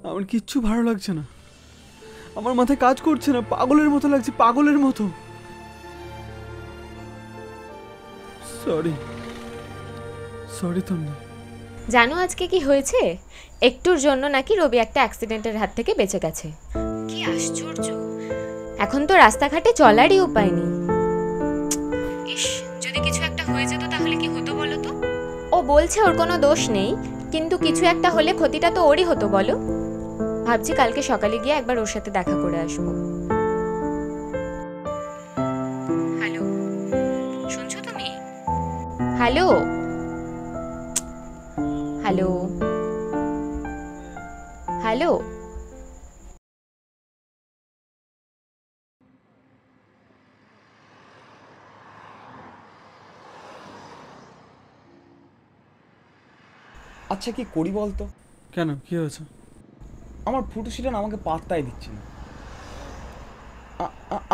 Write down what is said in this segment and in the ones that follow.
আমার কিচ্ছু ভালো লাগছে না, আমার মাথায় কাজ করছে না, পাগলের মতো লাগছে, পাগলের মতো। সরি সরি তন্নি। জানো আজকে কি হয়েছে? একটুর জন্য নাকি রবি একটা অ্যাক্সিডেন্টের হাত থেকে বেঁচে গেছে। কি আশ্চর্য! এখন তো রাস্তাঘাটে চলারই উপায় নেই। ইস, যদি কিছু একটা হয়ে যেত তাহলে কি হতো বলো তো? ও বলছে ওর কোনো দোষ নেই, কিন্তু কিছু একটা হলে ক্ষতিটা তো ওরই হতো বলো। ভাবছি কালকে সকালে গিয়ে একবার ওর সাথে দেখা করে আসবো। হ্যালো, শুনছো তুমি? Hello hello hello. আচ্ছা কি করি বলতো? কেন, কি হয়েছে? আমার ফুটুসিটা না আমাকে পাত্তাই দিচ্ছে না।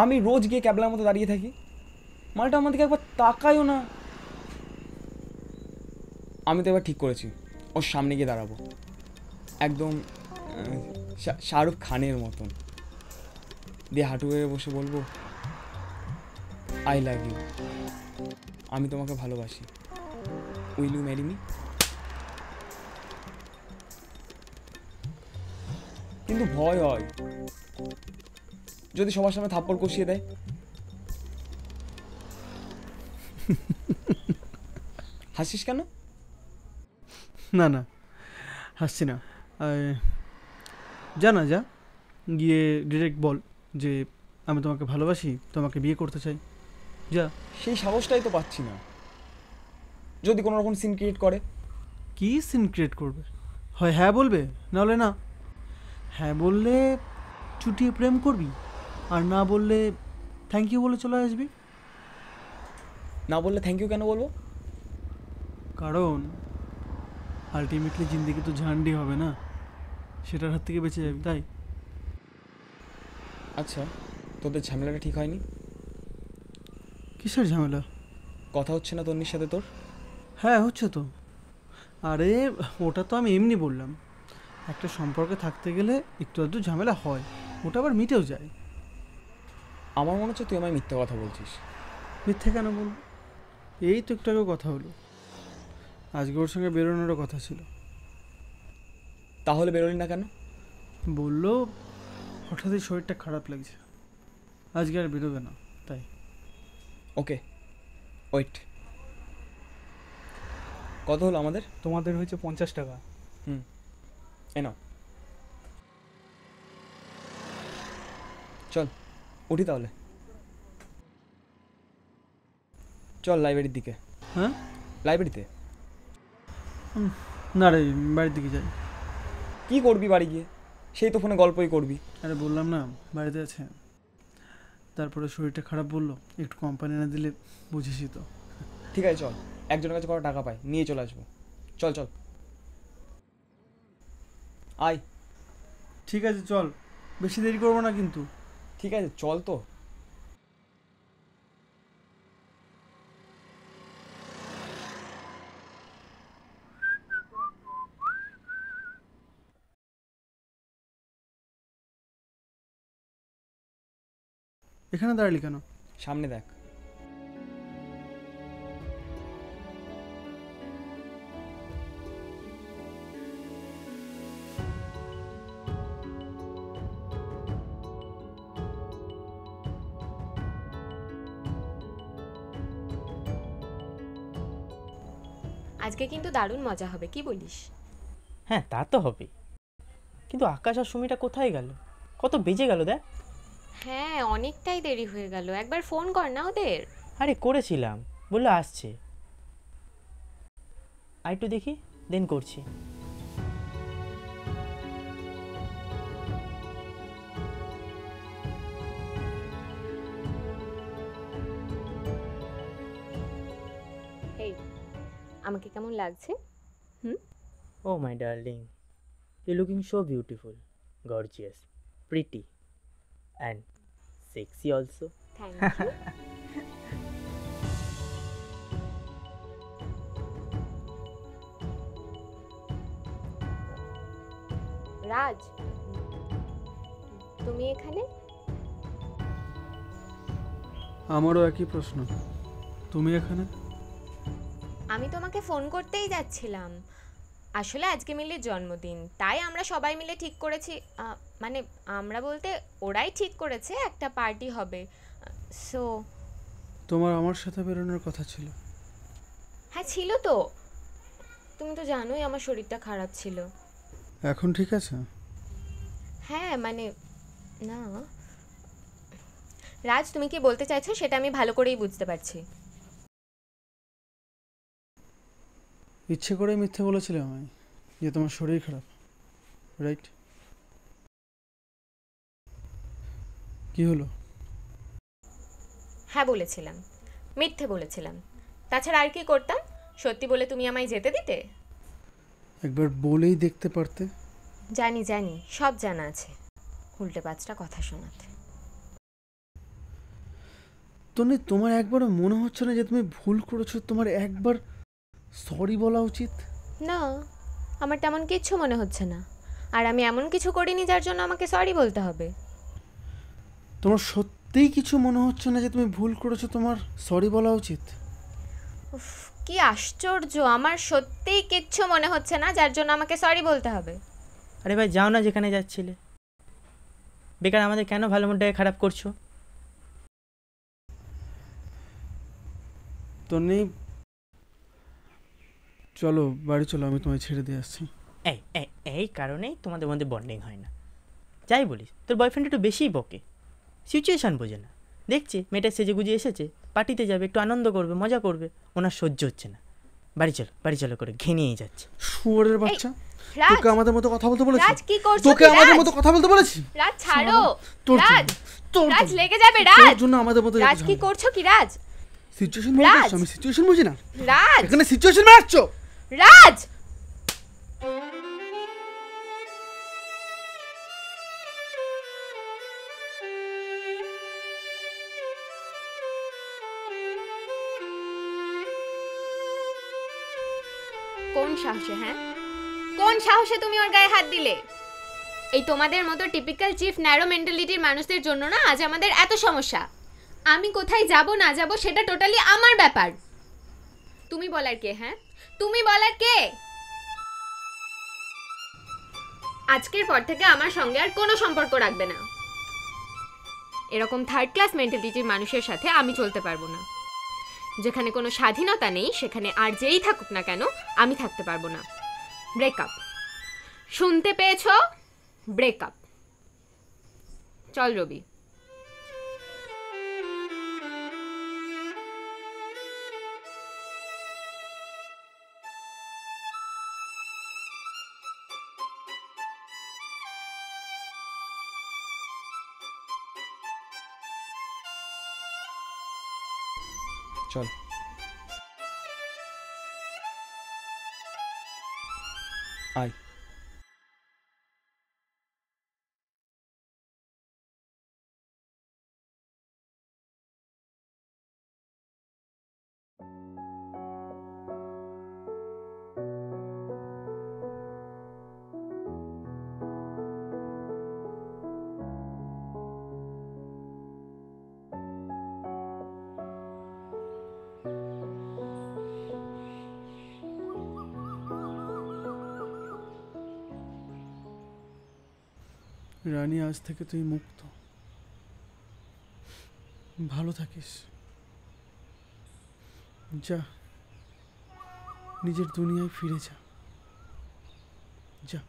আমি রোজ গিয়ে ক্যাবলার মতো দাঁড়িয়ে থাকি, মালটা আমার দিকে একবার তাকায়ও না। আমি তো এবার ঠিক করেছি ওর সামনে গিয়ে দাঁড়াবো, একদম শাহরুখ খানের মতন, দিয়ে হাঁটু হয়ে বসে বলবো, আই লাভ ইউ, আমি তোমাকে ভালোবাসি, উইল ইউ ম্যারি মি? কিন্তু ভয় হয় যদি সবার সামনে থাপ্পড় কষিয়ে দেয়। হাসিস কেন? না না, হাসছি না। যা না, যা গিয়ে ডিরেক্ট বল যে আমি তোমাকে ভালোবাসি, তোমাকে বিয়ে করতে চাই, যা। সেই সাহসটাই তো পাচ্ছি না। যদি কোনো রকম সিন ক্রিয়েট করে? কি সিন ক্রিয়েট করবে? হয় হ্যাঁ বলবে, নাহলে না। হ্যাঁ বললে চুটিয়ে প্রেম করবি, আর না বললে থ্যাংক ইউ বলে চলে আসবি। না বললে থ্যাংক ইউ কেন বলবো? কারণ আলটিমেটলি জিন্দিগি তো ঝান্ডি হবে না, সেটার হাত থেকে বেঁচে যাবি, তাই। আচ্ছা, তোদের ঝামেলাটা ঠিক হয়নি? কিসের ঝামেলা? কথা হচ্ছে না তন্নির সাথে তোর? হ্যাঁ হচ্ছে তো। আরে ওটা তো আমি এমনি বললাম, একটা সম্পর্কে থাকতে গেলে একটু আধটু ঝামেলা হয়, ওটা আবার মিটেও যায়। আমার মনে হচ্ছে তুই আমায় মিথ্যে কথা বলছিস। মিথ্যে কেন বলবো? এই তো একটু আগে কথা হলো, আজকে ওর সঙ্গে বেরোনোরও কথা ছিল। তাহলে বেরোলি না কেন? বললো হঠাৎই শরীরটা খারাপ লাগছে, আজকে আর বেরোবে না, তাই। ওকে, ওয়েট, কত হলো আমাদের? তোমাদের হয়েছে 50 টাকা। নাও, চল উঠি তাহলে। চল লাইব্রেরির দিকে। হ্যাঁ, লাইব্রেরিতে? না রে, বাড়ির দিকে যাই। কি করবি বাড়ি গিয়ে? সেই তো ফোনে গল্পই করবি। আরে বললাম না বাড়িতে আছে, তারপরে শরীরটা খারাপ বললো, একটু কোম্পানি না দিলে বুঝিসই তো। ঠিক আছে চল, একজনের কাছে কত টাকা পাই নিয়ে চলে আসবো। চল চল, আয়। ঠিক আছে চল, বেশি দেরি করবো না কিন্তু। ঠিক আছে চল তো। এখানে দাঁড়ালি কেন? সামনে দেখ। আজকে কিন্তু দারুণ মজা হবে, কি বলিস? হ্যাঁ তা তো হবে, কিন্তু আকাশ আর সুমিটা কোথায় গেল? কত বেজে গেল দেখ। হ্যাঁ, অনেকটাই দেরি হয়ে গেল, একবার ফোন কর না ওদের। আরে করেছিলাম, বললো আসছে। আর একটু দেখি, দেন করছি। এই, আমাকে কেমন লাগছে? Oh my darling, you looking so beautiful, gorgeous, pretty and sexy also. Thank you. Raj, তুমি এখানে? আমারও একই প্রশ্ন, তুমি এখানে? আমি তোমাকে ফোন করতেই যাচ্ছিলাম। আসলে আজকে মিলির জন্মদিন, তাই আমরা সবাই মিলে ঠিক করেছি, মানে আমরা বলতে ওরাই ঠিক করেছে একটা পার্টি হবে। সো তোমার আমার সাথে বেরোনোর কথা ছিল। হ্যাঁ ছিল তো, তুমি তো জানোই আমার শরীরটা খারাপ ছিল। এখন ঠিক আছে? হ্যাঁ মানে না রাজ, তুমি কি বলতে চাইছো সেটা আমি ভালো করেই বুঝতে পারছি। ইচ্ছে করে মিথ্যে বলেছিলে আমায় যে তোমার শরীর খারাপ, রাইট? কি হলো? হ্যাঁ বলেছিলাম, মিথ্যে বলেছিলাম। তাছাড়া আর কি করতাম? সত্যি বলে তুমি আমায় যেতে দিতে? একবার বলেই দেখতে পারতে। জানি জানি, সব জানা আছে, উল্টে পাঁচটা কথা শোনাতে। তনি, তোমার একবারও মনে হচ্ছে না যে তুমি ভুল করেছো? তোমার একবার সরি বলা উচিত। না, আমার তেমন কিচ্ছু মনে হচ্ছে না, আর আমি এমন কিছু করিনি যার জন্য আমাকে সরি বলতে হবে। তোমার সত্যিই কিছু মনে হচ্ছে না যে তুমি ভুল করেছো? তোমার সরি বলা উচিত। উফ, কি আশ্চর্য, আমার সত্যিই কিচ্ছু মনে হচ্ছে না যার জন্য আমাকে সরি বলতে হবে। আরে ভাই যাও না যেখানে যাচ্ছিলে, বেকার আমাদের কেন ভালো মুডটাকে খারাপ করছো? তনি, চলো বাড়ি চলো, আমি তোমায় ছেড়ে দিয়ে আসছি। এই এই এই কারণেই তোমাদের মধ্যে বন্ডিং হয় না। যাই বলিস, তোর বয়ফ্রেন্ড একটু বেশিই বকে, সিচুয়েশান বোঝে না। দেখছে মেয়েটা সেজে গুজে এসেছে, পার্টিতে যাবে, একটু আনন্দ করবে, মজা করবে, ওনার সহ্য হচ্ছে না। বাড়ি চলো করে ঘেনিয়েই যাচ্ছে। শুয়োরের বাচ্চা, রাজ, তোকে আমাদের মতো কথা বলতে বলেছি? রাজ কি করছো? তোকে কি আমাদের রাজ? মতো কথা বলতে বলেছি? রাজ ছাড়ো। তোর রাজ, তোর রাজ লেগে যাবে। রাজ, তোর জন্য আমাদের মতো রাজ কি করছো? কি রাজ? সিচুয়েশন রাজ! বুঝছিস? আমি সিচুয়েশন বুঝি না? রাজ, এখানে সিচুয়েশন মারছো? রাজ! কোন সাহসে? হ্যাঁ, কোন সাহসে তুমি ওর গায়ে হাত দিলে? এই তোমাদের মতো টিপিক্যাল চিফ ন্যারো মেন্টালিটির মানুষদের জন্য না আজ আমাদের এত সমস্যা। আমি কোথায় যাব না যাব সেটা টোটালি আমার ব্যাপার। তুমি বলার কে? হ্যাঁ, তুমি বলার কে? আজকের পর থেকে আমার সঙ্গে আর কোনো সম্পর্ক রাখবে না। এরকম থার্ড ক্লাস মেন্টালিটির মানুষের সাথে আমি চলতে পারবো না। যেখানে কোনো স্বাধীনতা নেই সেখানে আর যেই থাকুক না কেন আমি থাকতে পারবো না। ব্রেকআপ, শুনতে পেয়েছো? ব্রেকআপ। চল রবি। চল। আয়। রানী, আজ থেকে তুই মুক্ত। ভালো থাকিস। যা, নিজের দুনিয়ায় ফিরে যা। যা।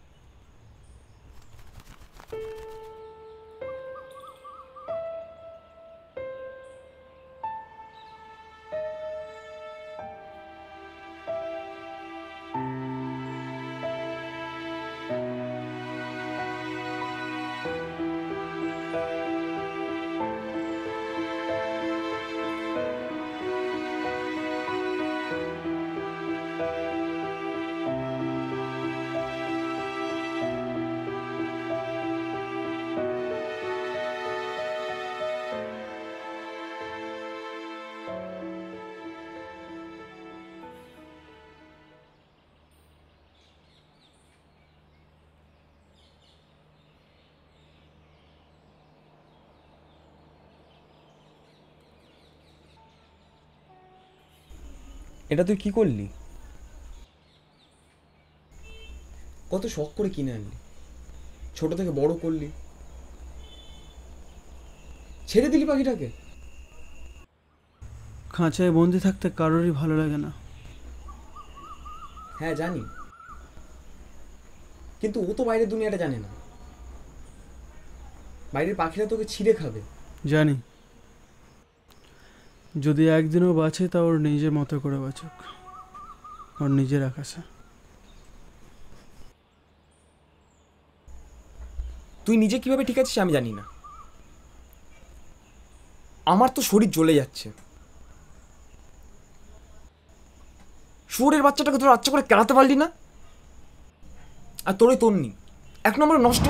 এটা তুই কি করলি? কত শখ করে কিনে আনলি, ছোট থেকে বড় করলি, ছেড়ে দিলি পাখিটাকে। খাঁচায় বন্দি থাকতে কারোরই ভালো লাগে না। হ্যাঁ জানি, কিন্তু ও তো বাইরের দুনিয়াটা জানে না। বাইরের পাখিরা তোকে ছিঁড়ে খাবে। জানি, যদি একদিনও বাঁচে তা ওর নিজের মতো করে বাঁচুক, ওর নিজের আকাশে। তুই নিজে কিভাবে ঠিক আছিস আমি জানি না, আমার তো শরীর জ্বলে যাচ্ছে। শুয়োরের বাচ্চাটাকে তোর আচ্ছা করে কেলাতে পারলি না, আর তোরই তোর নি 1 নম্বর নষ্ট।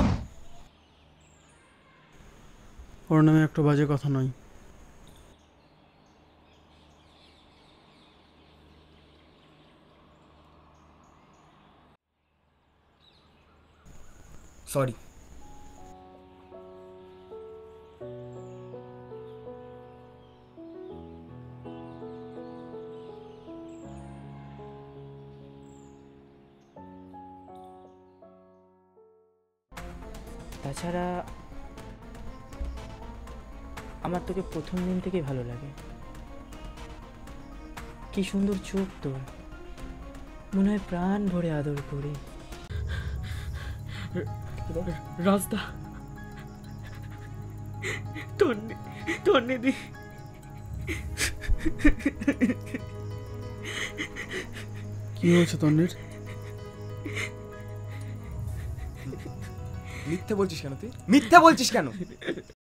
ওর নামে একটা বাজে কথা নয়। সরি। তাছাড়া আমার তোকে প্রথম দিন থেকেই ভালো লাগে। কি সুন্দর চোখ তোর, মনে হয় প্রাণ ভরে আদর করি। রাস্তা তন্নিদি কি হয়েছে তন্নির? মিথ্যা বলছিস কেন তুই? মিথ্যা বলছিস কেন?